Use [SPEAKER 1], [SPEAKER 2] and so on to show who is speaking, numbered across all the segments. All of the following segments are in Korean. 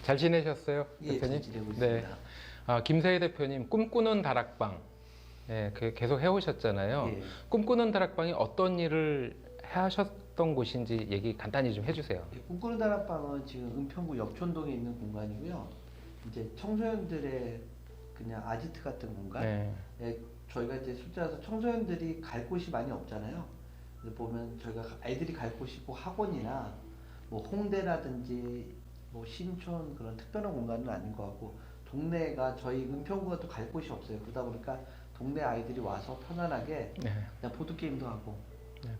[SPEAKER 1] 잘 지내셨어요,
[SPEAKER 2] 예,
[SPEAKER 1] 대표님?
[SPEAKER 2] 잘 지내고
[SPEAKER 1] 네.
[SPEAKER 2] 있습니다.
[SPEAKER 1] 김세희 대표님 꿈꾸는 다락방, 계속 해오셨잖아요.
[SPEAKER 2] 예.
[SPEAKER 1] 꿈꾸는 다락방이 어떤 일을 하셨던 곳인지 얘기 간단히 좀 해주세요.
[SPEAKER 2] 예, 꿈꾸는 다락방은 지금 은평구 역촌동에 있는 공간이고요. 이제 청소년들의 그냥 아지트 같은 공간.
[SPEAKER 1] 네.
[SPEAKER 2] 예, 저희가 이제 솔직히 청소년들이 갈 곳이 많이 없잖아요. 근데 보면 저희가 아이들이 갈 곳이 꼭 학원이나 뭐 홍대라든지 뭐 신촌 그런 특별한 공간은 아닌 것 같고, 동네가 저희 은평구가 또 갈 곳이 없어요. 그러다 보니까 동네 아이들이 와서 편안하게
[SPEAKER 1] 네.
[SPEAKER 2] 그냥 보드게임도 하고,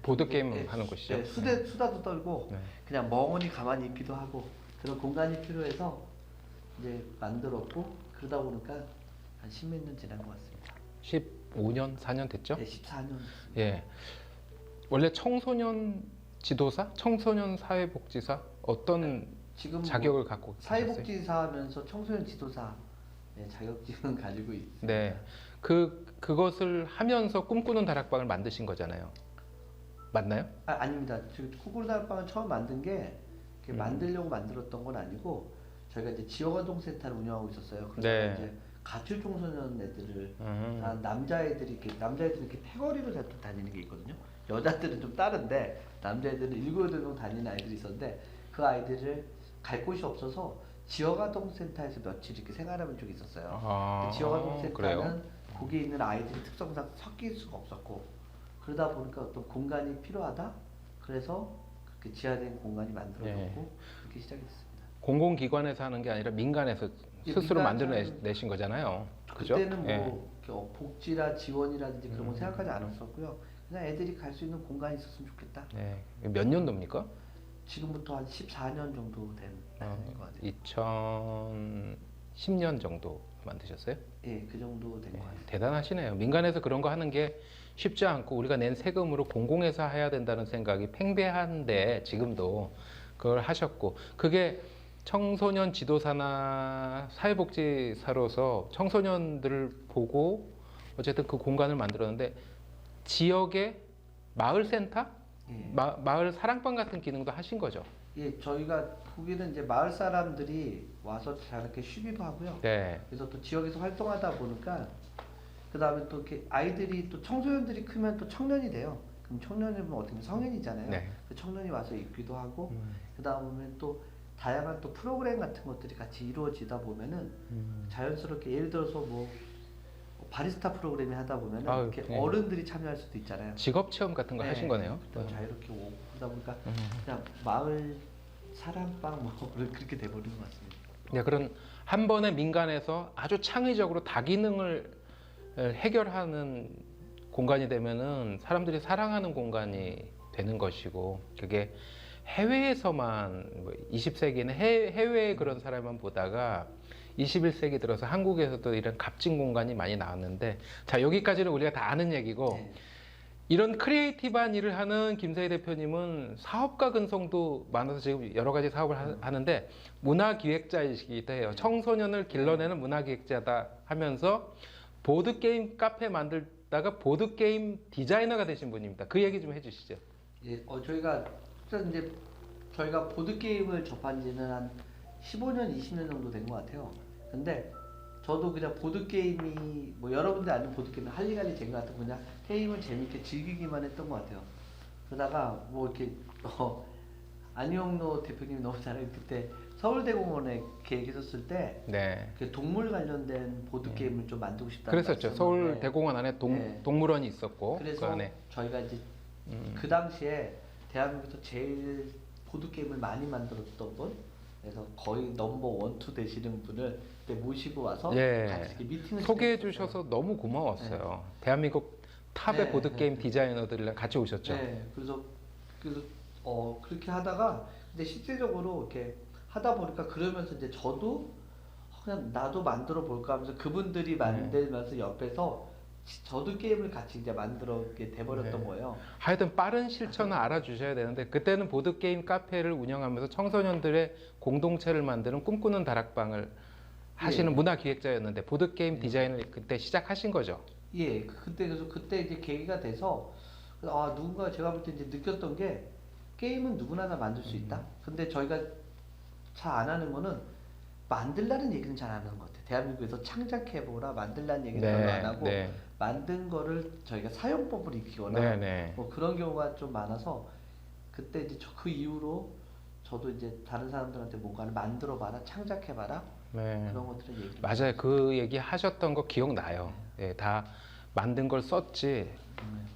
[SPEAKER 1] 보드게임
[SPEAKER 2] 네,
[SPEAKER 1] 하는 곳이죠.
[SPEAKER 2] 네, 수다도 떨고,
[SPEAKER 1] 네.
[SPEAKER 2] 그냥 멍하니 가만히 있기도 하고, 그런 공간이 필요해서 이제 만들었고, 그러다 보니까 한 십몇 년 지난 것 같습니다.
[SPEAKER 1] 15년, 4년 됐죠?
[SPEAKER 2] 네, 14년.
[SPEAKER 1] 예. 원래 청소년 지도사? 청소년 사회복지사? 어떤
[SPEAKER 2] 지금
[SPEAKER 1] 자격을
[SPEAKER 2] 뭐
[SPEAKER 1] 갖고 계셨어요?
[SPEAKER 2] 사회복지사 하면서 청소년 지도사, 네, 자격증은 가지고 있습니다.
[SPEAKER 1] 네. 그것을 하면서 꿈꾸는 다락방을 만드신 거잖아요. 맞나요?
[SPEAKER 2] 아닙니다. 지금 꿈꾸는 다락방을 처음 만든 게 만들려고 만들었던 건 아니고, 저희가 이제 지역아동센터를 운영하고 있었어요. 그래서
[SPEAKER 1] 네.
[SPEAKER 2] 이제 가출 청소년 애들을 남자애들이 이렇게 패거리로 자꾸 다니는 게 있거든요. 여자들은 좀 다른데 남자애들은 7, 8명 다니는 아이들이 있었는데, 그 아이들을 갈 곳이 없어서 지역아동센터에서 며칠 이렇게 생활하는 쪽이 있었어요.
[SPEAKER 1] 아,
[SPEAKER 2] 지역아동센터는
[SPEAKER 1] 그래요?
[SPEAKER 2] 거기에 있는 아이들이 특성상 섞일 수가 없었고, 그러다 보니까 어떤 공간이 필요하다. 그래서 그렇게 지하된 공간이 만들어졌고,
[SPEAKER 1] 네.
[SPEAKER 2] 그렇게 시작했습니다.
[SPEAKER 1] 공공기관에서 하는 게 아니라 민간에서
[SPEAKER 2] 예,
[SPEAKER 1] 스스로
[SPEAKER 2] 민간에서는
[SPEAKER 1] 만들어내신 거잖아요. 그죠?
[SPEAKER 2] 그때는 뭐
[SPEAKER 1] 예.
[SPEAKER 2] 이렇게 복지라 지원이라든지 그런 거 생각하지 않았었고요. 그냥 애들이 갈 수 있는 공간이 있었으면 좋겠다.
[SPEAKER 1] 네. 몇 년도입니까?
[SPEAKER 2] 지금부터 한 14년 정도 된 것 같아요.
[SPEAKER 1] 2010년 정도 만드셨어요?
[SPEAKER 2] 예, 그 정도 된 것 같아요.
[SPEAKER 1] 대단하시네요. 민간에서 그런 거 하는 게 쉽지 않고 우리가 낸 세금으로 공공에서 해야 된다는 생각이 팽배한데 지금도 그걸 하셨고, 그게 청소년 지도사나 사회복지사로서 청소년들을 보고 어쨌든 그 공간을 만들었는데, 지역의 마을센터?
[SPEAKER 2] 예.
[SPEAKER 1] 마을 사랑방 같은 기능도 하신 거죠?
[SPEAKER 2] 예, 저희가 거기는 이제 마을 사람들이 와서 자렇게 쉬기도 하고요.
[SPEAKER 1] 네.
[SPEAKER 2] 그래서 또 지역에서 활동하다 보니까, 그 다음에 또 이렇게 아이들이 또 청소년들이 크면 또 청년이 돼요. 그럼 청년이면 어떻게 보면 성인이잖아요.
[SPEAKER 1] 네.
[SPEAKER 2] 그 청년이 와서 있기도 하고, 그 다음에 또 다양한 또 프로그램 같은 것들이 같이 이루어지다 보면은 자연스럽게, 예를 들어서 뭐 바리스타 프로그램이 하다 보면은
[SPEAKER 1] 아유,
[SPEAKER 2] 이렇게
[SPEAKER 1] 네.
[SPEAKER 2] 어른들이 참여할 수도 있잖아요.
[SPEAKER 1] 직업 체험 같은 거
[SPEAKER 2] 네,
[SPEAKER 1] 하신 거네요.
[SPEAKER 2] 또 자유롭게 오고, 그러다 보니까 그냥 마을 사랑방 뭐 그렇게 돼버리는 것 같습니다.
[SPEAKER 1] 네, 그런 한 번에 민간에서 아주 창의적으로 다기능을 해결하는 공간이 되면은 사람들이 사랑하는 공간이 되는 것이고, 그게 해외에서만 20세기에는 해외의 그런 사람만 보다가 21세기 들어서 한국에서도 이런 값진 공간이 많이 나왔는데, 자, 여기까지는 우리가 다 아는 얘기고,
[SPEAKER 2] 네.
[SPEAKER 1] 이런 크리에이티브한 일을 하는 김세희 대표님은 사업가 근성도 많아서 지금 여러 가지 사업을 하는데 문화기획자이시기도 해요. 청소년을 길러내는 문화기획자다 하면서 보드게임 카페 만들다가 보드게임 디자이너가 되신 분입니다. 그 얘기 좀 해주시죠.
[SPEAKER 2] 예, 저희가 보드 게임을 접한 지는 한 15년, 20년 정도 된 것 같아요. 근데 저도 그냥 보드 게임이 뭐 여러분들 아는 보드 게임은 할리갈리 젠가 같은 그냥 게임을 재밌게 즐기기만 했던 것 같아요. 그러다가 뭐 이렇게 안희영로 대표님이 너무 잘해요. 그때 서울대공원에 계획했었을 때
[SPEAKER 1] 네.
[SPEAKER 2] 그 동물 관련된 보드 게임을 좀 만들고 싶다는
[SPEAKER 1] 그랬었죠.
[SPEAKER 2] 말씀을
[SPEAKER 1] 서울대공원 안에
[SPEAKER 2] 네.
[SPEAKER 1] 동물원이 있었고,
[SPEAKER 2] 그래서
[SPEAKER 1] 그 안에
[SPEAKER 2] 저희가 이제 그 당시에 대한민국에서 제일 보드 게임을 많이 만들었던 분, 그래서 거의 넘버 원, 투 되시는 분을 이렇게 모시고 와서 같이 이렇게 미팅을
[SPEAKER 1] 소개해
[SPEAKER 2] 진행했었어요.
[SPEAKER 1] 주셔서 너무 고마웠어요. 대한민국 탑의
[SPEAKER 2] 네,
[SPEAKER 1] 보드게임 디자이너들이랑 같이 오셨죠.
[SPEAKER 2] 네, 그래서 그렇게 하다가 근데 실제적으로 이렇게 하다 보니까, 그러면서 이제 저도 그냥 나도 만들어 볼까 하면서 그분들이 만들면서 옆에서 저도 게임을 같이 이제 만들게 돼버렸던
[SPEAKER 1] 네.
[SPEAKER 2] 거예요.
[SPEAKER 1] 하여튼 빠른 실천을 알아주셔야 되는데, 그때는 보드게임 카페를 운영하면서 청소년들의 공동체를 만드는 꿈꾸는 다락방을 하시는
[SPEAKER 2] 예.
[SPEAKER 1] 문화기획자였는데 보드게임 디자인을 그때 시작하신 거죠.
[SPEAKER 2] 예, 그때 이제 계기가 돼서, 누군가 제가 볼 때 이제 느꼈던 게, 게임은 누구나 다 만들 수 있다. 근데 저희가 잘 안 하는 거는 만들라는 얘기는 잘 안 하는 것 같아요. 대한민국에서 창작해보라 만들라는 얘기는 별로 안 하고
[SPEAKER 1] 네.
[SPEAKER 2] 만든 거를 저희가 사용법을 익히거나
[SPEAKER 1] 네, 네.
[SPEAKER 2] 뭐 그런 경우가 좀 많아서 그때 이제 그 이후로 저도 이제 다른 사람들한테 뭔가를 만들어봐라, 창작해봐라
[SPEAKER 1] 네.
[SPEAKER 2] 그런 것들을 얘기.
[SPEAKER 1] 맞아요. 그 얘기 하셨던 거 기억나요. 예, 다 만든 걸 썼지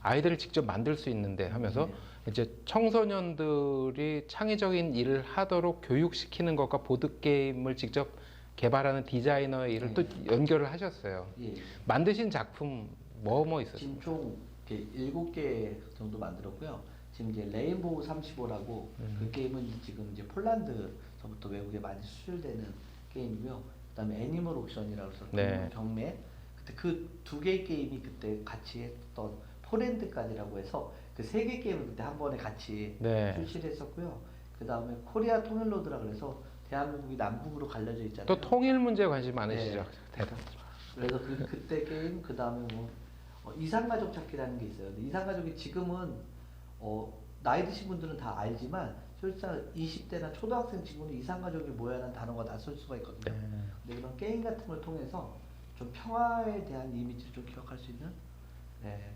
[SPEAKER 1] 아이들을 직접 만들 수 있는데 하면서
[SPEAKER 2] 네.
[SPEAKER 1] 이제 청소년들이 창의적인 일을 하도록 교육시키는 것과 보드게임을 직접 개발하는 디자이너의 일을 또 연결을 하셨어요.
[SPEAKER 2] 예.
[SPEAKER 1] 만드신 작품 뭐 있었어요?
[SPEAKER 2] 지금 총 7개 정도 만들었고요. 지금 이제 레인보우 35라고 그 게임은 지금 이제 폴란드서부터 외국에 많이 수출되는 게임이고요. 그다음에 애니멀 옥션이라고 해서
[SPEAKER 1] 네.
[SPEAKER 2] 경매. 그때 그 2개의 게임이 그때 같이 했던 포랜드까지라고 해서 그 3개 게임을 그때 한 번에 같이
[SPEAKER 1] 네.
[SPEAKER 2] 출시를 했었고요. 그다음에 코리아 통일로드라 그래서 대한민국이 남북으로 갈려져 있잖아요.
[SPEAKER 1] 또 통일 문제에 관심 많으시죠?
[SPEAKER 2] 네.
[SPEAKER 1] 대단.
[SPEAKER 2] 그래서 그때 게임 그다음에 뭐 이상가족 찾기라는 게 있어요. 근데 이상가족이 지금은 나이 드신 분들은 다 알지만 실상 20대나 초등학생 친구는 이상가족이 뭐야라는 단어가 낯설 수가 있거든요.
[SPEAKER 1] 네.
[SPEAKER 2] 근데 그런 게임 같은 걸 통해서 좀 평화에 대한 이미지를 좀 기억할 수 있는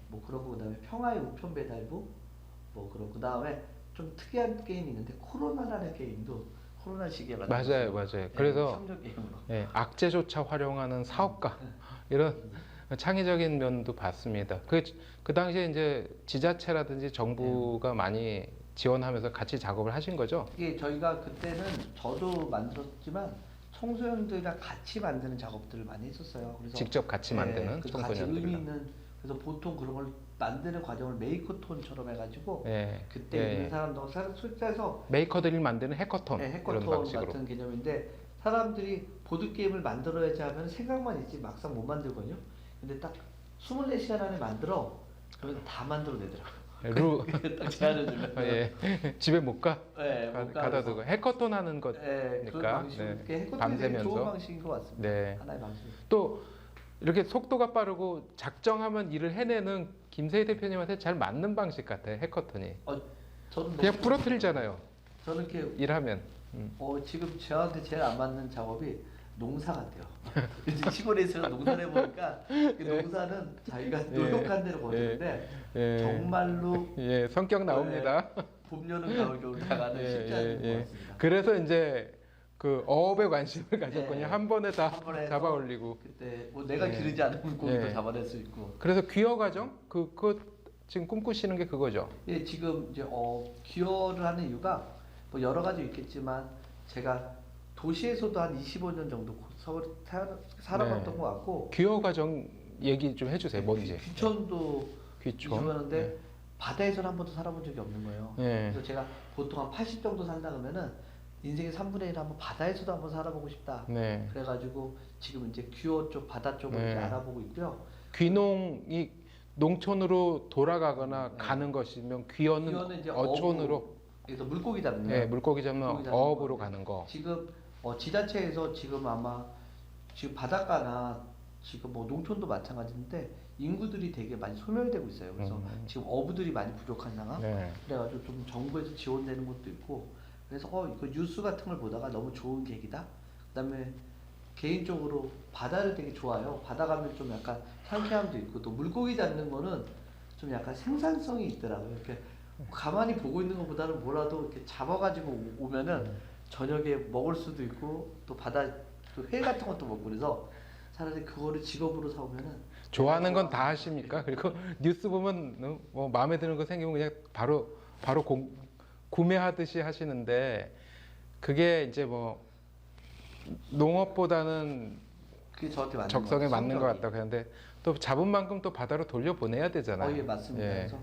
[SPEAKER 2] 뭐 그러고 그다음에 평화의 우편 배달부 뭐 그러고 그다음에 좀 특이한 게임이 있는데 코로나라는 게임도 코로나 시기에
[SPEAKER 1] 맞아요. 그래서
[SPEAKER 2] 협력 게임으로.
[SPEAKER 1] 예, 악재조차 활용하는 사업가 이런 창의적인 면도 봤습니다. 그 당시에 이제 지자체라든지 정부가 많이 지원하면서 같이 작업을 하신 거죠?
[SPEAKER 2] 이게 저희가 그때는 저도 만들었지만 청소년들이랑 같이 만드는 작업들을 많이 했었어요. 그래서
[SPEAKER 1] 직접 같이 만드는
[SPEAKER 2] 그래서 같이 의미
[SPEAKER 1] 청소년들이랑.
[SPEAKER 2] 있는 그래서 보통 그런 걸 만드는 과정을 메이커톤처럼 해가지고
[SPEAKER 1] 예,
[SPEAKER 2] 그때
[SPEAKER 1] 예.
[SPEAKER 2] 있는 사람도 실제에서
[SPEAKER 1] 메이커들이 만드는 해커톤 이런
[SPEAKER 2] 해커톤
[SPEAKER 1] 방식으로.
[SPEAKER 2] 같은 개념인데 사람들이 보드 게임을 만들어야지 하면 생각만 있지 막상 못 만들거든요. 근데 딱 24시간 안에 만들어 그러면 다 만들어내더라고요. 딱 제안을 주면
[SPEAKER 1] 예. 집에 못 가?
[SPEAKER 2] 못
[SPEAKER 1] 가다 두고 해커톤 하는
[SPEAKER 2] 그런
[SPEAKER 1] 거니까.
[SPEAKER 2] 방식.
[SPEAKER 1] 네.
[SPEAKER 2] 해커톤이 되게
[SPEAKER 1] 밤새면서.
[SPEAKER 2] 좋은 방식인 것 같습니다.
[SPEAKER 1] 네.
[SPEAKER 2] 하나의 방식.
[SPEAKER 1] 또 이렇게 속도가 빠르고 작정하면 일을 해내는 김세희 대표님한테 잘 맞는 방식 같아요. 해커톤이.
[SPEAKER 2] 저는
[SPEAKER 1] 그냥
[SPEAKER 2] 너무
[SPEAKER 1] 부러뜨리잖아요.
[SPEAKER 2] 저는 이렇게
[SPEAKER 1] 일하면.
[SPEAKER 2] 지금 저한테 제일 안 맞는 작업이 농사 같아요. 이제 시골에서 농사를 해보니까 그 농사는 자기가 노력한 대로 거두는데
[SPEAKER 1] 예.
[SPEAKER 2] 정말로
[SPEAKER 1] 예, 성격 나옵니다.
[SPEAKER 2] 봄, 여름, 가을, 겨울 나가는 쉽지 않은 것 같습니다.
[SPEAKER 1] 그래서 이제 그 어업에 관심을 가졌군요.
[SPEAKER 2] 네.
[SPEAKER 1] 한 번에 다
[SPEAKER 2] 한 번에 해서
[SPEAKER 1] 잡아 올리고.
[SPEAKER 2] 그때 뭐 내가
[SPEAKER 1] 네.
[SPEAKER 2] 기르지 않으면 고기도
[SPEAKER 1] 네.
[SPEAKER 2] 잡아낼 수 있고.
[SPEAKER 1] 그래서 귀화 과정 그거 지금 꿈꾸시는 게 그거죠.
[SPEAKER 2] 예, 지금 이제 기여를 하는 이유가 뭐 여러 가지 있겠지만 제가 도시에서도 한 25년 정도 서울 살아봤던
[SPEAKER 1] 네.
[SPEAKER 2] 것 같고
[SPEAKER 1] 귀화 과정 얘기 좀 해주세요. 뭔지.
[SPEAKER 2] 귀촌도
[SPEAKER 1] 귀촌.
[SPEAKER 2] 이주하는데
[SPEAKER 1] 네.
[SPEAKER 2] 바다에서는 한 번도 살아본 적이 없는 거예요.
[SPEAKER 1] 네.
[SPEAKER 2] 그래서 제가 보통 한 80 정도 산다 그러면은 인생의 3분의 1 한번 바다에서도 한번 살아보고 싶다.
[SPEAKER 1] 네.
[SPEAKER 2] 그래가지고 지금 이제 귀호 쪽 바다 쪽을
[SPEAKER 1] 네.
[SPEAKER 2] 이제 알아보고 있고요.
[SPEAKER 1] 귀농이 농촌으로 돌아가거나
[SPEAKER 2] 네.
[SPEAKER 1] 가는 것이면 귀어는
[SPEAKER 2] 이제
[SPEAKER 1] 어촌으로.
[SPEAKER 2] 그래서 물고기 잡는.
[SPEAKER 1] 네, 물고기 잡는
[SPEAKER 2] 물고기 잡는
[SPEAKER 1] 어업으로
[SPEAKER 2] 거.
[SPEAKER 1] 가는 거.
[SPEAKER 2] 지금 지자체에서 지금 아마 지금 바닷가나 지금 뭐 농촌도 마찬가지인데 인구들이 되게 많이 소멸되고 있어요. 그래서 지금 어부들이 많이 부족한 상황.
[SPEAKER 1] 네.
[SPEAKER 2] 그래가지고 좀 정부에서 지원되는 것도 있고 그래서 이거 뉴스 같은 걸 보다가 너무 좋은 계기다. 그다음에 개인적으로 바다를 되게 좋아해요. 바다 가면 좀 약간 상쾌함도 있고 또 물고기 잡는 거는 좀 약간 생산성이 있더라고요. 이렇게 가만히 보고 있는 것보다는 뭐라도 이렇게 잡아가지고 오면은 저녁에 먹을 수도 있고 또 바다 또 회 같은 것도 먹고 그래서 차라리 그거를 직업으로 사오면은
[SPEAKER 1] 좋아하는 건 다 하십니까? 그리고 뉴스 보면 뭐 마음에 드는 거 생기면 그냥 바로 구매하듯이 하시는데 그게 이제 뭐 농업보다는
[SPEAKER 2] 그게 저한테 맞는
[SPEAKER 1] 적성에
[SPEAKER 2] 것 같아요.
[SPEAKER 1] 맞는 것 같다고 하는데 또 잡은 만큼 또 바다로 돌려보내야 되잖아요.
[SPEAKER 2] 예, 맞습니다.
[SPEAKER 1] 예.
[SPEAKER 2] 그래서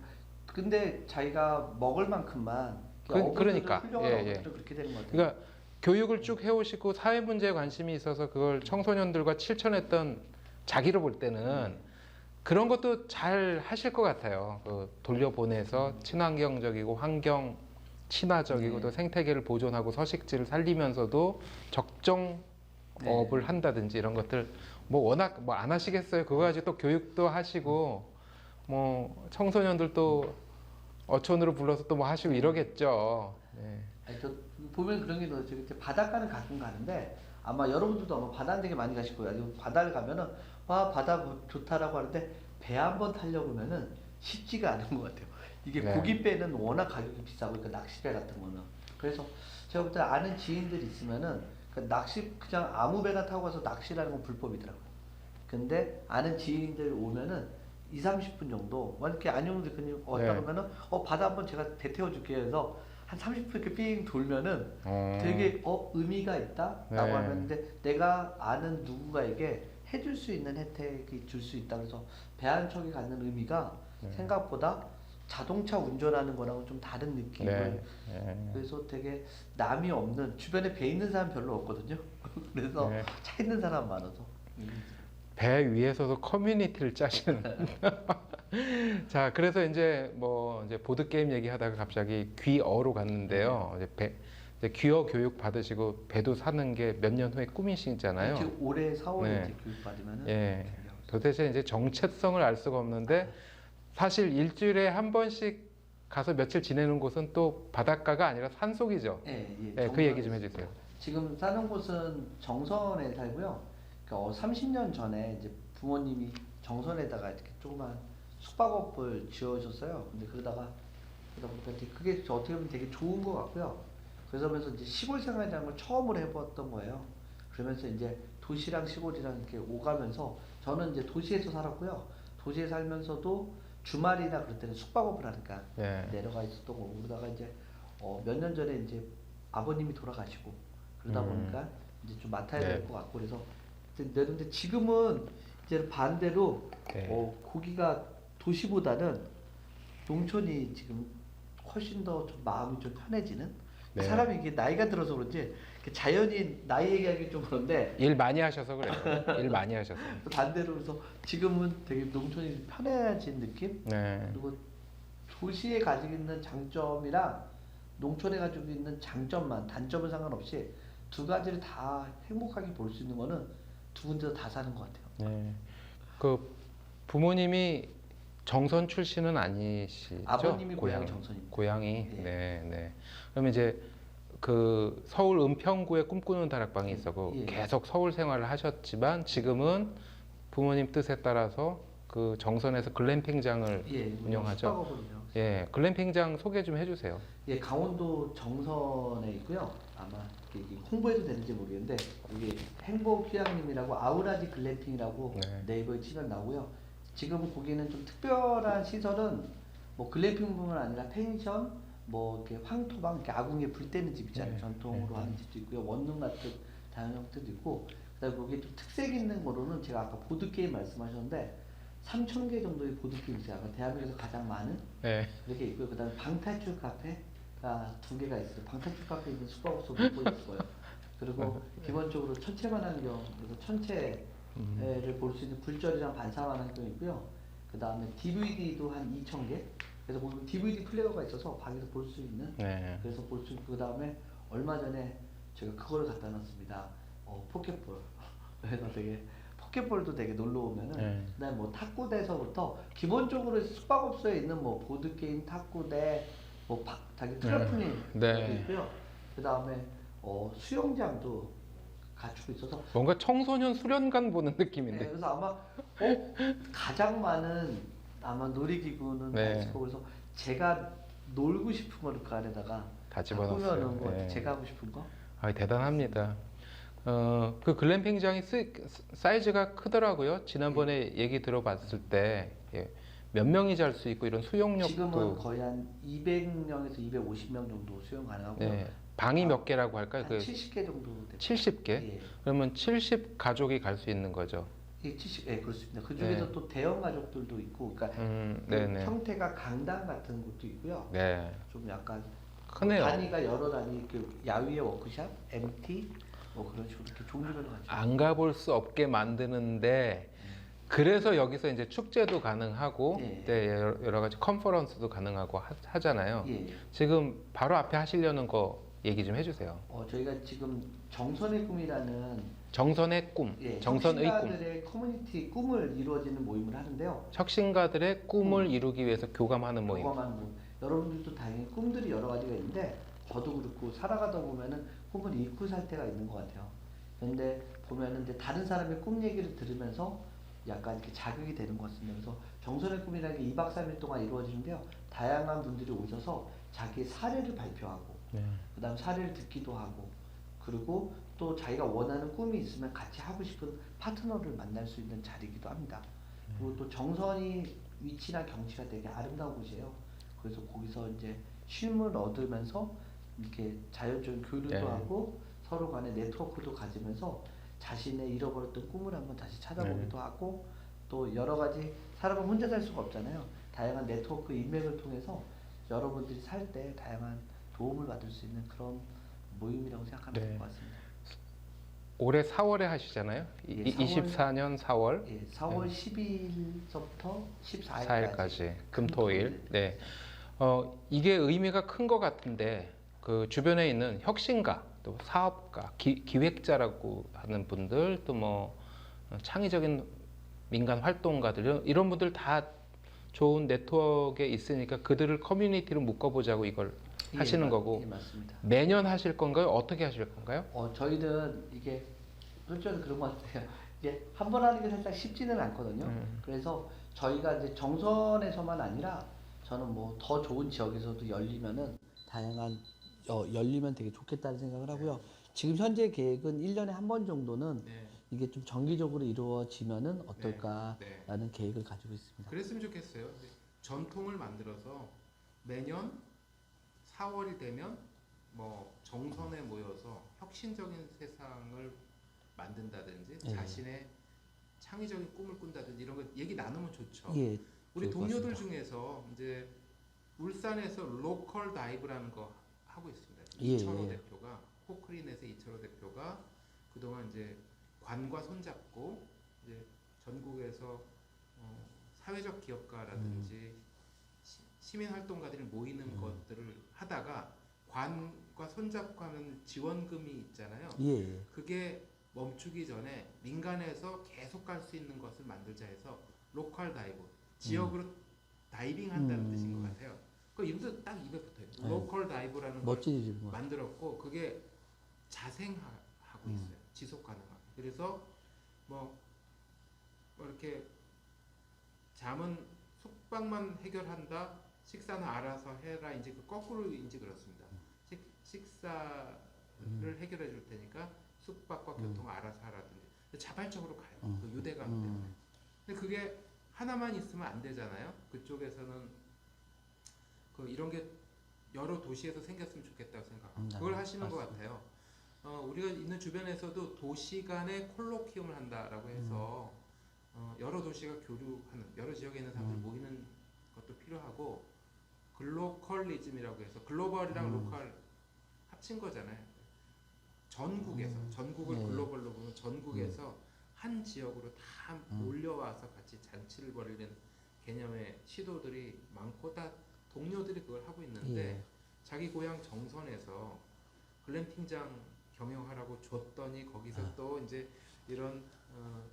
[SPEAKER 2] 근데 자기가 먹을 만큼만
[SPEAKER 1] 그러니까.
[SPEAKER 2] 훌륭한
[SPEAKER 1] 예,
[SPEAKER 2] 어부들은 그렇게 되는 것 같아요.
[SPEAKER 1] 그러니까 교육을 쭉 해오시고 사회 문제에 관심이 있어서 그걸 청소년들과 실천했던 자기를 볼 때는 그런 것도 잘 하실 것 같아요. 돌려보내서 친환경적이고 환경 친화적이고
[SPEAKER 2] 네.
[SPEAKER 1] 또 생태계를 보존하고 서식지를 살리면서도 적정
[SPEAKER 2] 네.
[SPEAKER 1] 업을 한다든지 이런 것들 뭐 워낙 뭐 안 하시겠어요. 그거 가지고 또 교육도 하시고 뭐 청소년들도 어촌으로 불러서 또 뭐 하시고 이러겠죠. 네.
[SPEAKER 2] 아니, 저 보면 그런 게 있어요. 이렇게 바닷가는 가끔 가는데 아마 여러분들도 아마 바다 되게 많이 가실 거예요. 아니면 바다를 가면은 와 바다 뭐 좋다라고 하는데 배 한 번 타려고 하면은 쉽지가 않은 것 같아요. 이게
[SPEAKER 1] 네.
[SPEAKER 2] 고깃배는 워낙 가격이 비싸고 그러니까 낚시배 같은 거는 그래서 제가 볼 때 아는 지인들 있으면은 그 낚시 그냥 아무 배나 타고 가서 낚시라는 건 불법이더라고요. 근데 아는 지인들 오면은 2, 30분 정도 뭐 이렇게 안녕들 그냥 왔다
[SPEAKER 1] 네.
[SPEAKER 2] 그러면은 바다 한번 제가 배 태워줄게요 해서 한 30분 이렇게 삥 돌면은
[SPEAKER 1] 어.
[SPEAKER 2] 되게 의미가 있다라고
[SPEAKER 1] 네.
[SPEAKER 2] 하는데 내가 아는 누군가에게 해줄 수 있는 혜택이 줄 수 있다 그래서 배 한 척이 갖는 의미가
[SPEAKER 1] 네.
[SPEAKER 2] 생각보다 자동차 운전하는 거랑은 좀 다른 느낌을
[SPEAKER 1] 네. 네.
[SPEAKER 2] 그래서 되게 남이 없는 주변에 배 있는 사람 별로 없거든요. 그래서
[SPEAKER 1] 네.
[SPEAKER 2] 차 있는 사람 많아서
[SPEAKER 1] 배 위에서도 커뮤니티를 짜시는. 자, 그래서 이제 뭐 이제 보드 게임 얘기하다가 갑자기 귀어로 갔는데요. 이제 귀어 교육 받으시고 배도 사는 게 몇 년 후에 꿈이시잖아요.
[SPEAKER 2] 지금 올해 4월에
[SPEAKER 1] 네.
[SPEAKER 2] 이제 교육 받으면은
[SPEAKER 1] 예. 도대체 이제 정체성을 알 수가 없는데 사실 일주일에 한 번씩 가서 며칠 지내는 곳은 또 바닷가가 아니라 산속이죠.
[SPEAKER 2] 예,
[SPEAKER 1] 예, 그 얘기 좀 해주세요.
[SPEAKER 2] 지금 사는 곳은 정선에 살고요. 그러니까 30년 전에 이제 부모님이 정선에다가 이렇게 조그만 숙박업을 지어줬어요. 근데 그러다 보니까 되게 그게 어떻게 보면 되게 좋은 것 같고요. 그러면서 이제 시골 생활이라는 걸 처음으로 해봤던 거예요. 그러면서 이제 도시랑 시골이랑 이렇게 오가면서 저는 이제 도시에서 살았고요. 도시에 살면서도 주말이나 그럴 때는 숙박업을 하니까
[SPEAKER 1] 예.
[SPEAKER 2] 내려가 있었던 거고 그러다가 이제 몇 년 전에 이제 아버님이 돌아가시고 그러다 보니까 이제 좀 맡아야 될
[SPEAKER 1] 네.
[SPEAKER 2] 것 같고 그래서 근데 지금은 이제 반대로
[SPEAKER 1] 네.
[SPEAKER 2] 고기가 도시보다는 농촌이 지금 훨씬 더 좀 마음이 좀 편해지는
[SPEAKER 1] 네.
[SPEAKER 2] 사람이 이게 나이가 들어서 그런지 자연히 나이 얘기하기 좀 그런데
[SPEAKER 1] 일 많이 하셔서 그래요. 일 많이 하셔서.
[SPEAKER 2] 반대로 그래서 지금은 되게 농촌이 편해진 느낌?
[SPEAKER 1] 네.
[SPEAKER 2] 그리고 도시에 가지고 있는 장점이랑 농촌에 가지고 있는 장점만 단점은 상관없이 두 가지를 다 행복하게 볼 수 있는 거는 두 군데 다 사는 것 같아요.
[SPEAKER 1] 네. 그 부모님이 정선 출신은 아니시죠?
[SPEAKER 2] 아버님이 고향이 정선입니다.
[SPEAKER 1] 고향이.
[SPEAKER 2] 예.
[SPEAKER 1] 네, 네. 그러면 이제 그 서울 은평구에 꿈꾸는 다락방이 있었고
[SPEAKER 2] 예.
[SPEAKER 1] 계속 서울 생활을 하셨지만 지금은 부모님 뜻에 따라서 그 정선에서 글램핑장을
[SPEAKER 2] 예,
[SPEAKER 1] 운영하죠.
[SPEAKER 2] 숙박업을 운영.
[SPEAKER 1] 예, 글램핑장 소개 좀 해주세요.
[SPEAKER 2] 예, 강원도 정선에 있고요. 아마 이게 홍보해도 되는지 모르겠는데 여기 행복휴양림이라고 아우라지 글램핑이라고
[SPEAKER 1] 네.
[SPEAKER 2] 네이버에 치면 나오고요. 지금 거기는 좀 특별한 시설은 뭐 글램핑뿐만 아니라 펜션, 뭐 이렇게 황토방, 이렇게 아궁이에 불 때는 집 있잖아요.
[SPEAKER 1] 네.
[SPEAKER 2] 전통으로 하는 집도 있고요. 원룸 같은 다양한 형태도 있고. 그다음에 거기에 좀 특색 있는 거로는 제가 아까 보드 게임 말씀하셨는데 3,000개 정도의 보드 게임이 있어요. 아마 대한민국에서 가장 많은
[SPEAKER 1] 네.
[SPEAKER 2] 그렇게 있고요. 그다음에 방탈출 카페가 2개가 있어요. 방탈출 카페 있는 숙박업소 못 보실 거예요. 그리고 기본적으로 천체만 환경, 그래서 천체를 볼 수 있는 굴절이랑 반사만 환경이 있고요. 그다음에 DVD도 한 2,000개. 그래서 거기 DVD 플레이어가 있어서 방에서 볼 수 있는.
[SPEAKER 1] 네.
[SPEAKER 2] 그래서 볼 수 있고 그다음에 얼마 전에 제가 그거를 갖다 놨습니다. 포켓볼. 그래서 되게 포켓볼도 되게 놀러 오면은
[SPEAKER 1] 네.
[SPEAKER 2] 그다음에 뭐 탁구대에서부터 기본적으로 숙박업소에 있는 뭐 보드 게임, 탁구대, 뭐 자기 트래플링
[SPEAKER 1] 네.
[SPEAKER 2] 있고요. 그다음에 수영장도 갖추고 있어서
[SPEAKER 1] 뭔가 청소년 수련관 보는
[SPEAKER 2] 네,
[SPEAKER 1] 느낌인데.
[SPEAKER 2] 그래서 아마 가장 많은 아마 놀이기구는 다
[SPEAKER 1] 네.
[SPEAKER 2] 있을 거고 그래서 제가 놀고 싶은 거를 그 안에다가
[SPEAKER 1] 다 집어넣었어요.
[SPEAKER 2] 꾸며놓은 거
[SPEAKER 1] 네.
[SPEAKER 2] 제가 하고 싶은 거.
[SPEAKER 1] 아, 대단합니다. 그 글램핑장이 사이즈가 크더라고요. 지난번에 얘기 들어봤을 때 몇 명이 잘 수 있고 이런
[SPEAKER 2] 지금은
[SPEAKER 1] 수용력도
[SPEAKER 2] 거의 한 200명에서 250명 정도 수용 가능하고요.
[SPEAKER 1] 네, 방이 몇 개라고 할까요?
[SPEAKER 2] 한 70개 정도 됩니다.
[SPEAKER 1] 70개?
[SPEAKER 2] 예.
[SPEAKER 1] 그러면 70 가족이 갈 수 있는 거죠.
[SPEAKER 2] 예, 그렇습니다. 그 중에서
[SPEAKER 1] 네.
[SPEAKER 2] 또 대형 가족들도 있고, 그러니까 그
[SPEAKER 1] 네네.
[SPEAKER 2] 형태가 강당 같은 것도 있고요.
[SPEAKER 1] 네,
[SPEAKER 2] 좀 약간
[SPEAKER 1] 크네요.
[SPEAKER 2] 단위가 여러 단위, 야외 워크샵, MT, 뭐 그런 식으로 이렇게 종류별로 가지고.
[SPEAKER 1] 안 가볼 수 없게 만드는데 그래서 여기서 이제 축제도 가능하고
[SPEAKER 2] 예.
[SPEAKER 1] 네, 여러 가지 컨퍼런스도 가능하고 하잖아요.
[SPEAKER 2] 예.
[SPEAKER 1] 지금 바로 앞에 하시려는 거 얘기 좀 해주세요.
[SPEAKER 2] 저희가 지금 정선의 꿈이라는
[SPEAKER 1] 정선의 꿈, 정선의 꿈.
[SPEAKER 2] 혁신가들의 커뮤니티 꿈을 이루어지는 모임을 하는데요.
[SPEAKER 1] 혁신가들의 꿈을 이루기 위해서 교감하는 모임.
[SPEAKER 2] 경험하는 모임. 여러분들도 당연히 꿈들이 여러 가지가 있는데 저도 그렇고 살아가다 보면은 꿈을 잃고 살 때가 있는 것 같아요. 근데 보면은 이제 다른 사람의 꿈 얘기를 들으면서 약간 이렇게 자극이 되는 것 같습니다. 그래서 정선의 꿈이라는 게 2박 3일 동안 이루어지는데요. 다양한 분들이 오셔서 자기의 사례를 발표하고,
[SPEAKER 1] 네.
[SPEAKER 2] 그 다음 사례를 듣기도 하고, 그리고 또 자기가 원하는 꿈이 있으면 같이 하고 싶은 파트너를 만날 수 있는 자리이기도 합니다. 그리고 또 정선이 위치나 경치가 되게 아름다운 곳이에요. 그래서 거기서 이제 쉼을 얻으면서 이렇게 자연적인 교류도
[SPEAKER 1] 네.
[SPEAKER 2] 하고 서로 간의 네트워크도 가지면서 자신의 잃어버렸던 꿈을 한번 다시 찾아보기도 하고, 또 여러 가지 사람은 혼자 살 수가 없잖아요. 다양한 네트워크 인맥을 통해서 여러분들이 살 때 다양한 도움을 받을 수 있는 그런 모임이라고 생각하면 될
[SPEAKER 1] 네.
[SPEAKER 2] 것 같습니다.
[SPEAKER 1] 올해 4월에 하시잖아요.
[SPEAKER 2] 예,
[SPEAKER 1] 24년 4월
[SPEAKER 2] 예, 4월 12일서부터 14일까지
[SPEAKER 1] 4일까지 금토일. 네. 이게 의미가 큰 것 같은데 그 주변에 있는 혁신가, 또 사업가, 기획자라고 하는 분들, 또 뭐 창의적인 민간 활동가들 이런 분들 다 좋은 네트워크에 있으니까 그들을 커뮤니티로 묶어보자고 이걸 하시는 거고
[SPEAKER 2] 예, 맞습니다.
[SPEAKER 1] 매년 하실 건가요? 어떻게 하실 건가요?
[SPEAKER 2] 저희는 이게 솔직히 그런 것 같아요. 이게 한 번 하는 게 살짝 쉽지는 않거든요. 그래서 저희가 이제 정선에서만 아니라 저는 뭐 더 좋은 지역에서도 열리면은 다양한 열리면 되게 좋겠다는 생각을 하고요. 지금 현재 계획은 1년에 한 번 정도는
[SPEAKER 1] 네.
[SPEAKER 2] 이게 좀 정기적으로 이루어지면은
[SPEAKER 1] 네.
[SPEAKER 2] 어떨까라는 계획을 가지고 있습니다.
[SPEAKER 1] 그랬으면 좋겠어요. 전통을 만들어서 매년 4월이 되면 뭐 정선에 모여서 혁신적인 세상을 만든다든지
[SPEAKER 2] 예.
[SPEAKER 1] 자신의 창의적인 꿈을 꾼다든지 이런 거 얘기 나누면 좋죠.
[SPEAKER 2] 예,
[SPEAKER 1] 우리
[SPEAKER 2] 좋을 것
[SPEAKER 1] 동료들
[SPEAKER 2] 같습니다.
[SPEAKER 1] 중에서 이제 울산에서 로컬 다이브라는 거 하고 있습니다.
[SPEAKER 2] 예,
[SPEAKER 1] 이철호
[SPEAKER 2] 예.
[SPEAKER 1] 대표가 코크린에서 이철호 대표가 그동안 이제 관과 손잡고 이제 전국에서 사회적 기업가라든지 시민 활동가들이 모이는 것들을 하다가 관과 손잡고 하는 지원금이 있잖아요.
[SPEAKER 2] 예,
[SPEAKER 1] 그게 멈추기 전에 민간에서 계속 갈 수 있는 것을 만들자 해서 로컬 다이브, 지역으로 다이빙 한다는 뜻인 것 같아요. 그 이름도 딱 입에 붙어요.
[SPEAKER 2] 네.
[SPEAKER 1] 로컬 다이브라는 걸
[SPEAKER 2] 멋진 일인 것 같아요.
[SPEAKER 1] 만들었고 그게 자생하고 있어요. 지속 가능하게. 그래서 뭐 이렇게 잠은 숙박만 해결한다. 식사는 알아서 해라. 이제 그 거꾸로 이제 그렇습니다. 식사를 해결해 줄 테니까 숙박과 교통 알아서 하라든지 자발적으로 가요. 그 유대감 때문에. 근데 그게 하나만 있으면 안 되잖아요. 그쪽에서는 그 이런 게 여러 도시에서 생겼으면 좋겠다고 생각합니다. 그걸 하시는 것 같아요. 우리가 있는 주변에서도 도시 간의 콜로키움을 한다라고 해서 여러 도시가 교류하는, 여러 지역에 있는 사람들이 모이는 것도 필요하고, 글로컬리즘이라고 해서 글로벌이랑 로컬 합친 거잖아요. 전국을
[SPEAKER 2] 네.
[SPEAKER 1] 글로벌로 보면 전국에서 한 지역으로 다 몰려와서 같이 잔치를 벌이는 개념의 시도들이 많고, 다 동료들이 그걸 하고 있는데
[SPEAKER 2] 예.
[SPEAKER 1] 자기 고향 정선에서 글램핑장 경영하라고 줬더니 거기서 또 이제 이런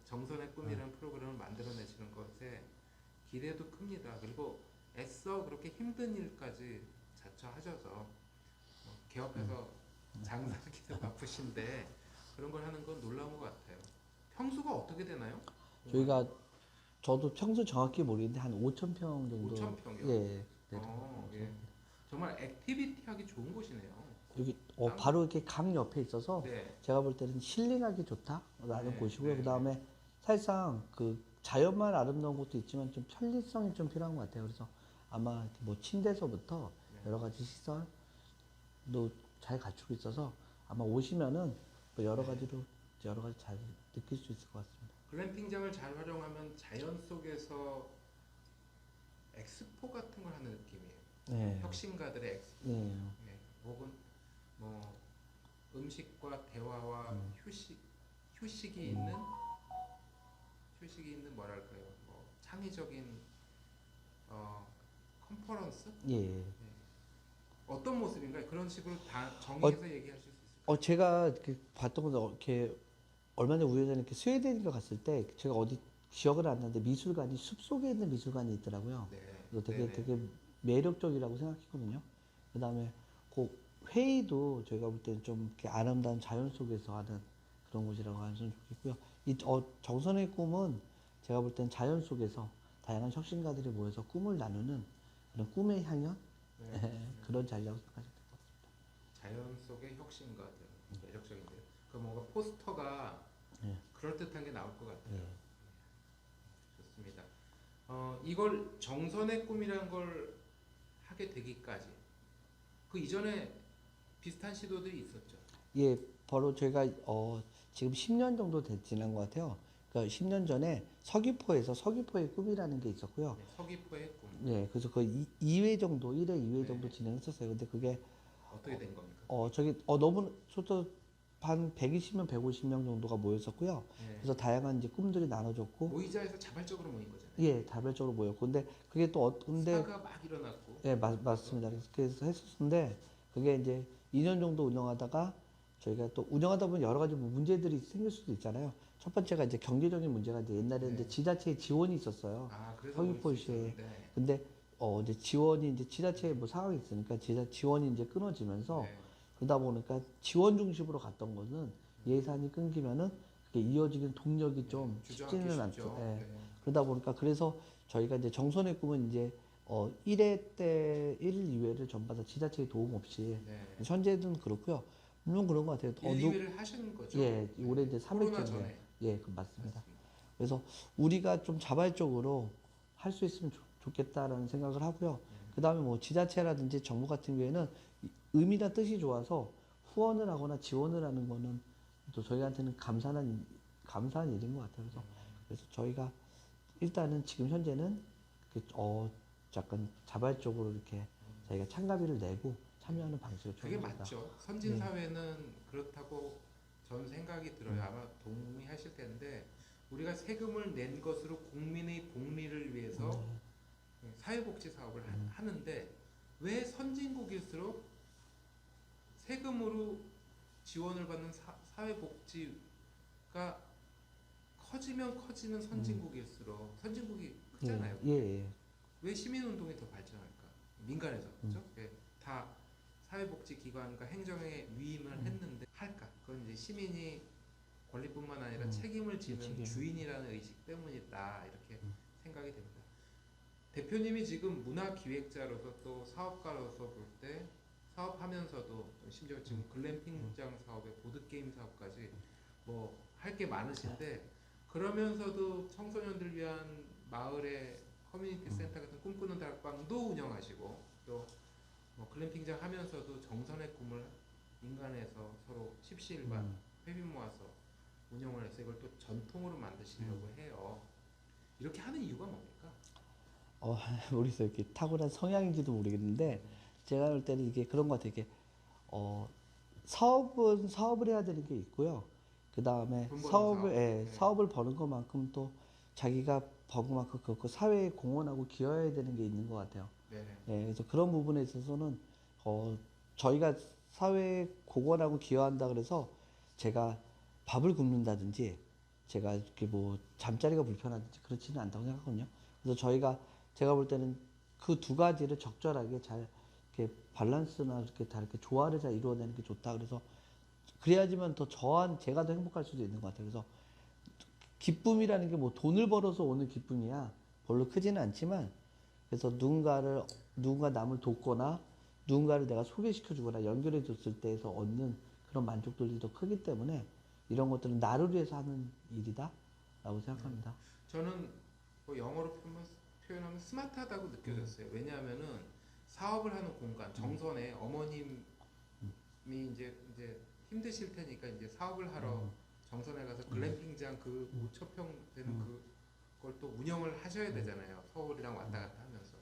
[SPEAKER 1] 정선의 꿈이라는 프로그램을 만들어내시는 것에 기대도 큽니다. 그리고 애써 그렇게 힘든 일까지 자처하셔서 개업해서 장사하기도 바쁘신데 그런 걸 하는 건 놀라운 것 같아요. 평수가 어떻게 되나요?
[SPEAKER 2] 저희가 저도 평수 정확히 모르겠는데 한 5천 평 정도.
[SPEAKER 1] 5천 평이요?
[SPEAKER 2] 예. 네.
[SPEAKER 1] 예. 정말 액티비티 하기 좋은 곳이네요.
[SPEAKER 2] 여기 바로 이렇게 강 옆에 있어서
[SPEAKER 1] 네.
[SPEAKER 2] 제가 볼 때는 힐링하기 좋다라는
[SPEAKER 1] 네,
[SPEAKER 2] 곳이고요.
[SPEAKER 1] 네,
[SPEAKER 2] 그다음에 사실상 그 자연만 아름다운 것도 있지만 좀 편리성이 좀 필요한 것 같아요. 그래서 아마 이렇게 뭐 침대서부터 여러 가지 시설도 잘 갖추고 있어서 아마 오시면은 뭐 여러 가지로 여러 가지 잘 느낄 수 있을 것 같습니다.
[SPEAKER 1] 글램핑장을 잘 활용하면 자연 속에서 엑스포 같은 걸 하는 느낌이에요.
[SPEAKER 2] 네.
[SPEAKER 1] 혁신가들의 엑스포.
[SPEAKER 2] 네.
[SPEAKER 1] 네. 혹은 뭐 음식과 대화와 휴식이 있는 뭐랄까요? 뭐 창의적인 컨퍼런스?
[SPEAKER 2] 예.
[SPEAKER 1] 네. 어떤 모습인가요? 그런 식으로 다 정의해서 얘기하실 수 있을까요?
[SPEAKER 2] 제가 이렇게 봤던 건데 이렇게 얼마 전에 우연히 이렇게 스웨덴인가 갔을 때 제가 어디 기억을 안 나는데 미술관이 숲속에 있는 미술관이 있더라고요.
[SPEAKER 1] 네.
[SPEAKER 2] 그래서
[SPEAKER 1] 네네.
[SPEAKER 2] 되게 매력적이라고 생각했거든요. 그다음에 그 회의도 저희가 볼 때는 좀 이렇게 아름다운 자연 속에서 하는 그런 곳이라고 하면 좋겠고요. 정선의 꿈은 제가 볼 땐 자연 속에서 다양한 혁신가들이 모여서 꿈을 나누는 그런 꿈의 향연 그런 자리라고 생각하시면 될 것 같습니다.
[SPEAKER 1] 자연 속의 혁신가들 매력적인데요. 그 뭔가 포스터가
[SPEAKER 2] 예.
[SPEAKER 1] 그럴듯한 게 나올 것 같아요.
[SPEAKER 2] 예.
[SPEAKER 1] 좋습니다. 이걸 정선의 꿈이라는 걸 하게 되기까지 그 이전에 비슷한 시도들이 있었죠.
[SPEAKER 2] 예, 바로 저희가 지금 10년 정도 지난 것 같아요. 그러니까 10년 전에 서귀포에서 서귀포의 꿈이라는 게 있었고요.
[SPEAKER 1] 네, 서귀포의 꿈.
[SPEAKER 2] 네, 그래서 그 2회 정도, 1회, 2회
[SPEAKER 1] 네.
[SPEAKER 2] 정도 진행했었어요. 근데 그게
[SPEAKER 1] 어떻게 된 겁니까?
[SPEAKER 2] 너무 한 120명, 150명 정도가 모였었고요.
[SPEAKER 1] 네.
[SPEAKER 2] 그래서 다양한 이제 꿈들이 나눠졌고,
[SPEAKER 1] 모이자에서 자발적으로 모인 거잖아요.
[SPEAKER 2] 예, 다별적으로 모였고, 근데 그게 또 근데
[SPEAKER 1] 사가 막 일어났고.
[SPEAKER 2] 예, 맞습니다. 그래서 했었는데 그게 이제 2년 정도 운영하다가 저희가 또 운영하다 보면 여러 가지 뭐 문제들이 생길 수도 있잖아요. 첫 번째가 이제 경제적인 문제가 이제 옛날에
[SPEAKER 1] 네.
[SPEAKER 2] 이제 지자체의 지원이 있었어요.
[SPEAKER 1] 그래서
[SPEAKER 2] 서귀포시에.
[SPEAKER 1] 네.
[SPEAKER 2] 근데 이제 지원이 이제 지자체에 뭐 상황이 있으니까 지원이 이제 끊어지면서
[SPEAKER 1] 네.
[SPEAKER 2] 그러다 보니까 지원 중심으로 갔던 거는 예산이 끊기면은 그게 이어지는 동력이 좀
[SPEAKER 1] 주저앉기
[SPEAKER 2] 쉽지는
[SPEAKER 1] 쉽죠.
[SPEAKER 2] 않죠. 예.
[SPEAKER 1] 네.
[SPEAKER 2] 그러다 보니까 그래서 저희가 이제 정선의 꿈은 이제 1회 때 1, 2회를 전부 다 지자체의 도움 없이
[SPEAKER 1] 네.
[SPEAKER 2] 현재는 그렇고요. 물론 그런 것 같아요.
[SPEAKER 1] 1, 2회를 하신 거죠?
[SPEAKER 2] 예, 올해 이제
[SPEAKER 1] 코로나
[SPEAKER 2] 3회째인데.
[SPEAKER 1] 전에.
[SPEAKER 2] 예, 그 맞습니다. 그래서 우리가 좀 자발적으로 할 수 있으면 좋겠다라는 생각을 하고요. 그 다음에 뭐 지자체라든지 정부 같은 경우에는 의미나 뜻이 좋아서 후원을 하거나 지원을 하는 거는 또 저희한테는 감사한 일인 것 같아요. 그래서 저희가 일단은 지금 현재는 약간 자발적으로 이렇게 저희가 참가비를 내고 참여하는 방식을
[SPEAKER 1] 그게
[SPEAKER 2] 취합니다.
[SPEAKER 1] 맞죠. 선진 사회는 그렇다고 저는 생각이 들어요. 아마 동의하실 텐데 우리가 세금을 낸 것으로 국민의 복리를 위해서 사회복지 사업을 하는데 왜 선진국일수록 세금으로 지원을 받는 사회복지가 커지면 커지는 선진국일수록 선진국이 크잖아요.
[SPEAKER 2] 예.
[SPEAKER 1] 왜 시민운동이 더 발전할까? 민간에서 그렇죠? 다 사회복지기관과 행정에 위임을 했는데 할까? 그건 이제 시민이 권리뿐만 아니라 책임을 지는
[SPEAKER 2] 책임.
[SPEAKER 1] 주인이라는 의식 때문이다 이렇게 생각이 됩니다. 대표님이 지금 문화기획자로서 또 사업가로서 볼 때 사업하면서도 심지어 지금 글램핑장 사업에 보드게임 사업까지 뭐 할 게 많으신데 그러면서도 청소년들 위한 마을의 커뮤니티 센터 같은 꿈꾸는 다락방도 운영하시고 또 뭐 글램핑장 하면서도 정선의 꿈을 민간에서 서로 십시일반 회비 모아서 운영을 해서 이걸 또 전통으로 만드시려고 해요. 이렇게 하는 이유가 뭡니까?
[SPEAKER 2] 모르겠어요. 이렇게 탁월한 성향인지도 모르겠는데 제가 볼 때는 이게 그런 것 같아요. 이게 사업을 해야 되는 게 있고요. 그 다음에
[SPEAKER 1] 돈 버는 사업. 네.
[SPEAKER 2] 사업을 버는 것만큼 또 자기가 번 것만큼 그 사회에 공헌하고 기여해야 되는 게 있는 것 같아요.
[SPEAKER 1] 네.
[SPEAKER 2] 예, 그래서 그런 부분에 있어서는 저희가 사회에 공헌하고 기여한다 그래서 제가 밥을 굶는다든지 제가 이렇게 뭐 잠자리가 불편하든지 그렇지는 않다고 생각하거든요. 그래서 제가 볼 때는 그 두 가지를 적절하게 잘 이렇게 밸런스나 이렇게 다 이렇게 조화를 잘 이루어내는 게 좋다. 그래서 그래야지만 더 제가 더 행복할 수도 있는 것 같아요. 그래서 기쁨이라는 게 뭐 돈을 벌어서 오는 기쁨이야 별로 크지는 않지만 그래서 누군가 남을 돕거나 누군가를 내가 소개시켜주거나 연결해 줬을 때에서 얻는 그런 만족들이 더 크기 때문에 이런 것들은 나를 위해서 하는 일이다 라고 생각합니다.
[SPEAKER 1] 저는 뭐 영어로 표현하면 스마트하다고 느껴졌어요. 왜냐하면은 사업을 하는 공간 정선에 어머님이 이제 힘드실 테니까 이제 사업을 하러 정선에 가서 글램핑장 그 5,000평 되는 그걸 또 운영을 하셔야 되잖아요. 서울이랑 왔다 갔다 하면서.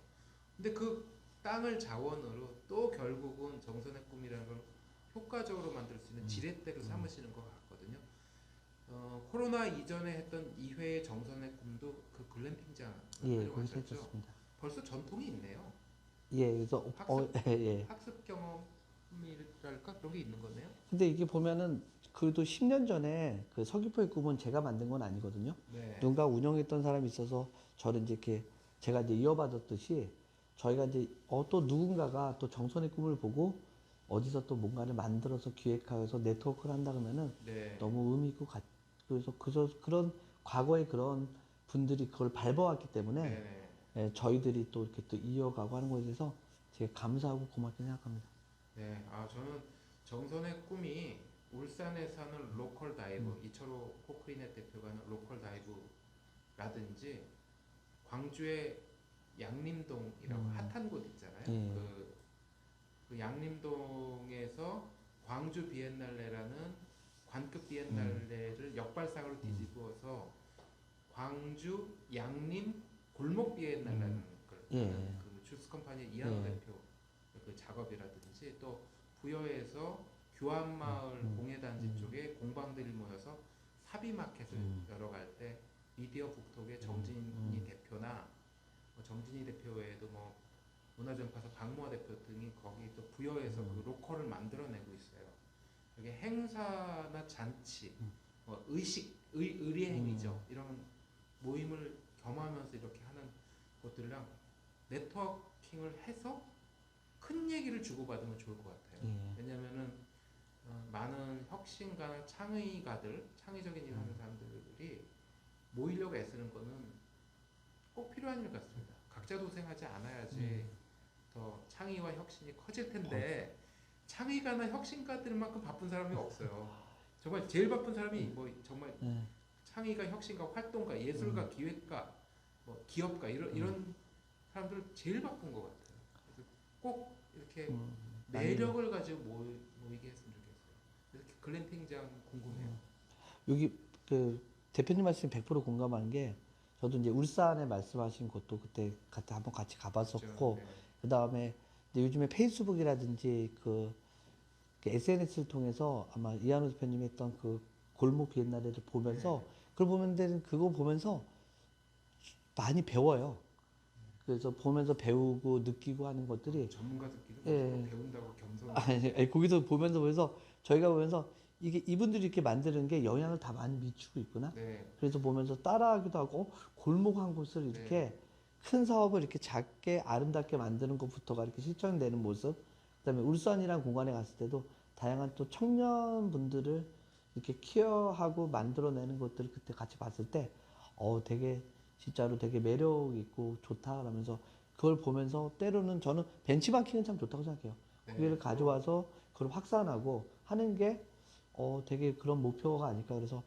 [SPEAKER 1] 근데 그 땅을 자원으로 또 결국은 정선의 꿈이라는 걸 효과적으로 만들 수 있는 지렛대로 삼으시는 것 같거든요. 코로나 이전에 했던 2회의 정선의 꿈도 그 글램핑장
[SPEAKER 2] 거기서 했었습니다.
[SPEAKER 1] 벌써 전통이 있네요.
[SPEAKER 2] 그래서
[SPEAKER 1] 학습 경험이랄까 그런 게 있는 거네요.
[SPEAKER 2] 근데 이게 보면은 그래도 10년 전에 그 서귀포의 꿈은 제가 만든 건 아니거든요.
[SPEAKER 1] 네.
[SPEAKER 2] 누군가 운영했던 사람이 있어서 저를 이제 이렇게 제가 이제 이어받았듯이 저희가 이제 또 누군가가 또 정선의 꿈을 보고 어디서 또 뭔가를 만들어서 기획하여서 네트워크를 한다 그러면은
[SPEAKER 1] 네.
[SPEAKER 2] 너무 의미 있고 그래서 그런 과거에 그런 분들이 그걸 밟아왔기 때문에
[SPEAKER 1] 네네.
[SPEAKER 2] 예, 저희들이 또 이렇게 또 이어가고 하는 것에 대해서 되게 감사하고 고맙게 생각합니다.
[SPEAKER 1] 네. 저는 정선의 꿈이 울산에 사는 로컬 다이브, 이철호 코크리넷 대표가 하는 로컬 다이브라든지 광주의 양림동이라고 핫한 곳 있잖아요.
[SPEAKER 2] 예.
[SPEAKER 1] 그 양림동에서 광주 비엔날레라는 관급 비엔날레를 역발상으로 뒤집어서 광주 양림 골목 비엔날레라는 걸
[SPEAKER 2] 예.
[SPEAKER 1] 하는 그 주스 컴퍼니 이한호
[SPEAKER 2] 예.
[SPEAKER 1] 대표 그 작업이라든지 또 부여에서 교환마을 공예단지 쪽에 공방들이 모여서 사비마켓을 열어갈 때 미디어 북톡의 정진희 대표나 정진희 대표 외에도 뭐 문화전파사 박모아 대표 등이 거기 또 부여에서 그 로컬을 만들어내고 있어요. 이게 행사나 잔치, 뭐 의리행위죠. 이런 모임을 겸하면서 이렇게 하는 것들이랑 네트워킹을 해서 큰 얘기를 주고받으면 좋을 것 같아요.
[SPEAKER 2] 예.
[SPEAKER 1] 왜냐면은 많은 혁신가나 창의가들, 창의적인 일을 하는 사람들이 모이려고 애쓰는 거는 꼭 필요한 일 같습니다. 각자 도생하지 않아야지 더 창의와 혁신이 커질 텐데 창의가나 혁신가들만큼 바쁜 사람이 없어요. 정말 제일 바쁜 사람이 뭐 정말
[SPEAKER 2] 예.
[SPEAKER 1] 창의가, 혁신가, 활동가, 예술가, 기획가, 뭐 기업가 이런 사람들 제일 바쁜 것 같아요. 그래서 꼭 이렇게 매력을 가지고 모이게 했으면 좋겠어요. 그래서 글램핑장 궁금해요.
[SPEAKER 2] 여기 그 대표님 말씀 100% 공감하는 게 저도 이제 울산에 말씀하신 곳도 그때 한번 같이 가봤었고
[SPEAKER 1] 그렇죠? 네.
[SPEAKER 2] 그 다음에 요즘에 페이스북이라든지 그 SNS를 통해서 아마 이한우 대표님이 했던 그 골목 비엔나레를 보면서
[SPEAKER 1] 네.
[SPEAKER 2] 그걸 보면 그거 보면서 많이 배워요. 그래서 보면서 배우고 느끼고 하는 것들이
[SPEAKER 1] 전문가들끼리 뭐
[SPEAKER 2] 예.
[SPEAKER 1] 서로 배운다고 겸손.
[SPEAKER 2] 아니, 거기서 보면서 저희가 보면서 이게 이분들이 이렇게 만드는 게 영향을 다 많이 미치고 있구나.
[SPEAKER 1] 네.
[SPEAKER 2] 그래서 보면서 따라하기도 하고 골목 한 곳을 이렇게
[SPEAKER 1] 네.
[SPEAKER 2] 큰 사업을 이렇게 작게 아름답게 만드는 것부터가 이렇게 실천되는 모습. 그다음에 울산이란 공간에 갔을 때도 다양한 또 청년분들을 이렇게 케어하고 만들어내는 것들을 그때 같이 봤을 때, 되게 진짜로 되게 매력 있고 좋다 그러면서 그걸 보면서 때로는 저는 벤치마킹은 참 좋다고 생각해요.
[SPEAKER 1] 네.
[SPEAKER 2] 거기를 가져와서 그걸 확산하고 하는 게 되게 그런 목표가 아닐까. 그래서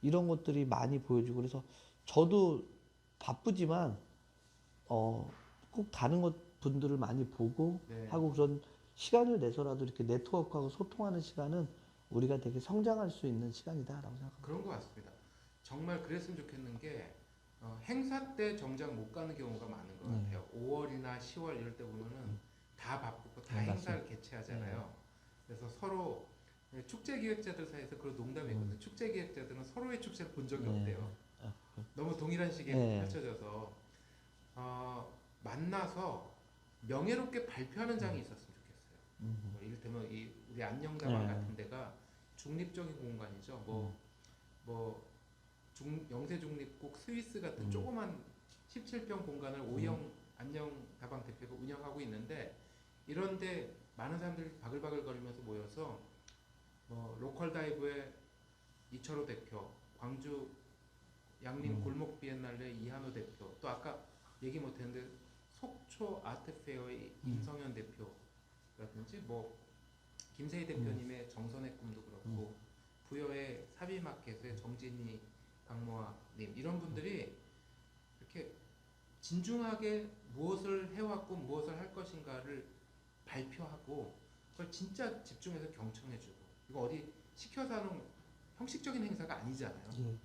[SPEAKER 2] 이런 것들이 많이 보여주고 그래서 저도 바쁘지만 꼭 다른 것 분들을 많이 보고
[SPEAKER 1] 네.
[SPEAKER 2] 하고 그런 시간을 내서라도 이렇게 네트워크하고 소통하는 시간은 우리가 되게 성장할 수 있는 시간이다라고 생각합니다.
[SPEAKER 1] 그런 것 같습니다. 정말 그랬으면 좋겠는 게 행사 때 정작 못 가는 경우가 많은 것 같아요. 5월이나 10월 이럴 때 보면은 다 바쁘고 다
[SPEAKER 2] 네,
[SPEAKER 1] 행사를
[SPEAKER 2] 맞습니다.
[SPEAKER 1] 개최하잖아요. 그래서 서로 축제 기획자들 사이에서 그런 농담이 있거든요. 축제 기획자들은 서로의 축제를 본 적이 없대요. 너무 동일한 시기에
[SPEAKER 2] 네.
[SPEAKER 1] 펼쳐져서 만나서 명예롭게 발표하는 장이 있었으면 좋겠어요. 뭐 이를테면 우리 안녕다방
[SPEAKER 2] 네.
[SPEAKER 1] 같은 데가 중립적인 공간이죠. 영세 중립국 스위스 같은 조그만 17평 공간을 오영 안녕다방 대표가 운영하고 있는데 이런데 많은 사람들이 바글바글거리면서 모여서 로컬 다이브의 이철호 대표, 광주 양림 골목 비엔날레 이한호 대표, 또 아까 얘기 못했는데 속초 아트페어의 임성현 대표라든지 뭐 김세희 대표님의 정선의 꿈도 그렇고 부여의 사비마켓의 정진희 박모아님 이런 분들이 이렇게 진중하게 무엇을 해왔고 무엇을 할 것인가를 발표하고 그걸 진짜 집중해서 경청해주고 이거 어디 시켜서 하는 형식적인 행사가 아니잖아요.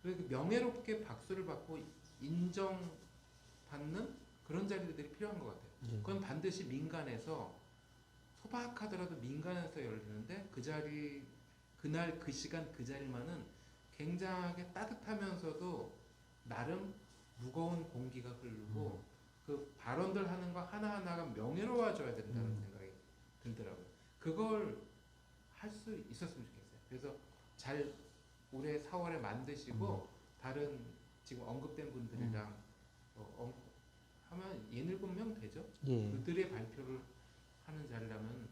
[SPEAKER 1] 그래서 명예롭게 박수를 받고 인정받는 그런 자리들이 필요한 것 같아요. 그건 반드시 민간에서 소박하더라도 민간에서 열리는데 그 자리 그날 그 시간 그 자리만은 굉장하게 따뜻하면서도 나름 무거운 공기가 흐르고 그 발언들 하는 거 하나하나가 명예로워져야 된다는 생각이 들더라고요. 그걸 할 수 있었으면 좋겠어요. 그래서 잘 올해 4월에 만드시고 다른 지금 언급된 분들이랑 하면 7명 되죠?
[SPEAKER 2] 예.
[SPEAKER 1] 그들의 발표를 하는 자리라면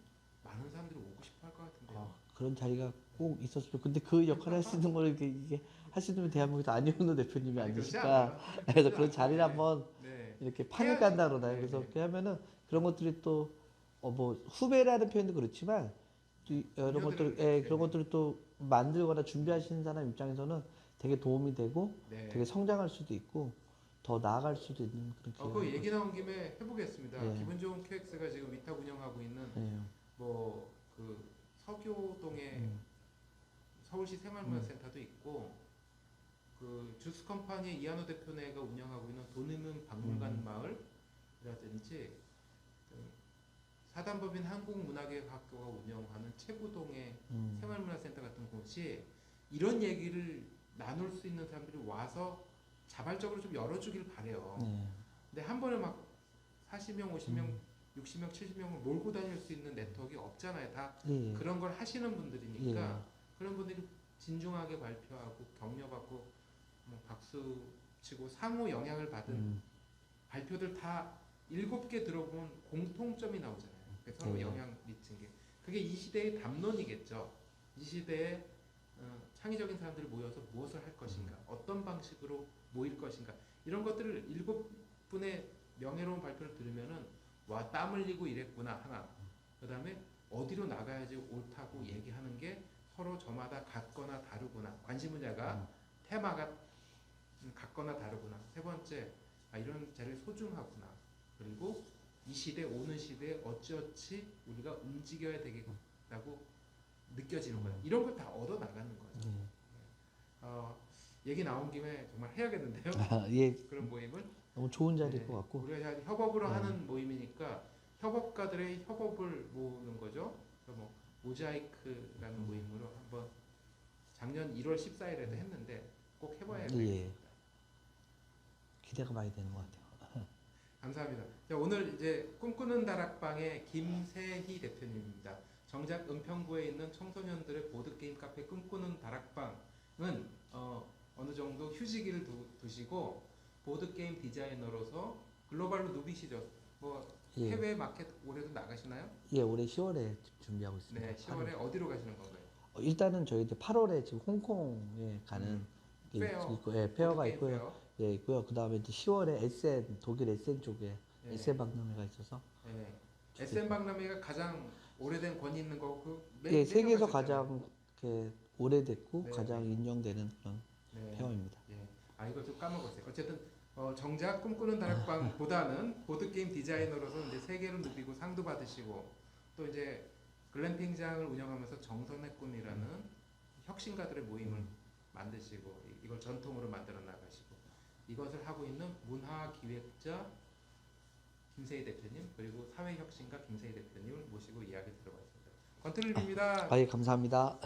[SPEAKER 1] 많은 사람들이 오고 싶어 할 것 같은데요.
[SPEAKER 2] 그런 자리가 꼭 있었으면. 근데 그 역할을 할 수 있는 걸 이게 할 수 있는 대한민국에서 안희훈 대표님이
[SPEAKER 1] 아니, 그렇지
[SPEAKER 2] 앉으실까.
[SPEAKER 1] 않아요.
[SPEAKER 2] 그래서
[SPEAKER 1] 그렇지
[SPEAKER 2] 그런 자리를
[SPEAKER 1] 않고,
[SPEAKER 2] 한번
[SPEAKER 1] 네.
[SPEAKER 2] 이렇게 판을
[SPEAKER 1] 해야죠.
[SPEAKER 2] 깐다 그러나요?
[SPEAKER 1] 네,
[SPEAKER 2] 그래서
[SPEAKER 1] 네.
[SPEAKER 2] 그렇게 하면은 그런 것들이 또 뭐 후배라는 표현도 그렇지만 또 이런 것들,
[SPEAKER 1] 동료들을,
[SPEAKER 2] 그런
[SPEAKER 1] 네네.
[SPEAKER 2] 것들을 또 만들거나 준비하시는 사람 입장에서는 되게 도움이 되고
[SPEAKER 1] 네.
[SPEAKER 2] 되게 성장할 수도 있고 더 나아갈 수도 있는 그런 기회가
[SPEAKER 1] 그
[SPEAKER 2] 있는
[SPEAKER 1] 얘기
[SPEAKER 2] 거죠.
[SPEAKER 1] 나온 김에 해보겠습니다.
[SPEAKER 2] 예.
[SPEAKER 1] 기분 좋은 QX가 지금 위탁 운영하고 있는
[SPEAKER 2] 예.
[SPEAKER 1] 뭐 그 서교동에 서울시 생활문화센터도 있고 그 주스 컴퍼니 이한호 대표네가 운영하고 있는 돈 있는 박물관 마을이라든지 그 사단법인 한국문화계학교가 운영하는 채구동의 생활문화센터 같은 곳이 이런 얘기를 나눌 수 있는 사람들이 와서 자발적으로 좀 열어주길 바래요.
[SPEAKER 2] 네.
[SPEAKER 1] 근데 한 번에 막 40명, 50명, 60명, 70명을 몰고 다닐 수 있는 네트워크가 없잖아요. 다
[SPEAKER 2] 예.
[SPEAKER 1] 그런 걸 하시는 분들이니까
[SPEAKER 2] 예.
[SPEAKER 1] 그런 분들이 진중하게 발표하고 격려받고 뭐 박수 치고 상호 영향을 받은 발표들 다 7개 들어보면 공통점이 나오잖아요. 그래서 서로
[SPEAKER 2] 예.
[SPEAKER 1] 영향 미친 게 그게 이 시대의 담론이겠죠. 이 시대에 창의적인 사람들이 모여서 무엇을 할 것인가, 어떤 방식으로 모일 것인가 이런 것들을 7분의 명예로운 발표를 들으면은 와 땀 흘리고 이랬구나 하나. 그 다음에 어디로 나가야지 옳다고 얘기하는 게 서로 저마다 같거나 다르구나. 관심 분야가 테마가 같거나 다르구나. 세 번째, 이런 자리를 소중하구나. 그리고 이 시대 오는 시대에 어찌어찌 우리가 움직여야 되겠다고 느껴지는 거예요. 이런 걸 다 얻어 나가는 거예요. 얘기 나온 김에 정말 해야겠는데요.
[SPEAKER 2] 예.
[SPEAKER 1] 그런 모임을.
[SPEAKER 2] 너무 좋은 자리일
[SPEAKER 1] 네,
[SPEAKER 2] 것 같고.
[SPEAKER 1] 우리가 협업으로 하는 모임이니까 협업가들의 협업을 모으는 거죠. 그래서 뭐 모자이크라는 모임으로 한번 작년 1월 14일에도 했는데 꼭 해봐야 돼요.
[SPEAKER 2] 예. 기대가 많이 되는 것 같아요.
[SPEAKER 1] 감사합니다. 자, 오늘 이제 꿈꾸는 다락방의 김세희 대표님입니다. 정작 은평구에 있는 청소년들의 보드게임 카페 꿈꾸는 다락방은 어느 정도 휴지기를 두시고 보드게임 디자이너로서 글로벌로 누비시죠. 뭐
[SPEAKER 2] 예.
[SPEAKER 1] 해외 마켓 올해도 나가시나요?
[SPEAKER 2] 예, 올해 10월에 준비하고 있습니다.
[SPEAKER 1] 네, 10월에 어디로 가시는 건가요?
[SPEAKER 2] 일단은 저희들 8월에 지금 홍콩에 가는 게
[SPEAKER 1] 페어.
[SPEAKER 2] 있고, 예, 페어가
[SPEAKER 1] 보드게임
[SPEAKER 2] 있고요.
[SPEAKER 1] 페어.
[SPEAKER 2] 예, 있고요. 그 다음에 이제 10월에 에센, 독일 에센 쪽에
[SPEAKER 1] 네.
[SPEAKER 2] 에센 박람회가 있어서.
[SPEAKER 1] 네. SM 박람회가 가장 오래된 권위 있는 거고
[SPEAKER 2] 예, 세계에서 가장 이렇게 오래됐고
[SPEAKER 1] 네,
[SPEAKER 2] 가장
[SPEAKER 1] 네.
[SPEAKER 2] 인정되는 그런
[SPEAKER 1] 네.
[SPEAKER 2] 페어입니다.
[SPEAKER 1] 예. 이거 좀 까먹었어요. 어쨌든 정작 꿈꾸는 다락방보다는 보드게임 디자이너로서 이제 세계를 누비고 상도 받으시고 또 이제 글램핑장을 운영하면서 정선의 꿈이라는 혁신가들의 모임을 만드시고 이걸 전통으로 만들어 나가시고 이것을 하고 있는 문화기획자 김세희 대표님 그리고 사회혁신가 김세희 대표님을 모시고 이야기 들어봤습니다. 권틀립니다.
[SPEAKER 2] 예, 감사합니다.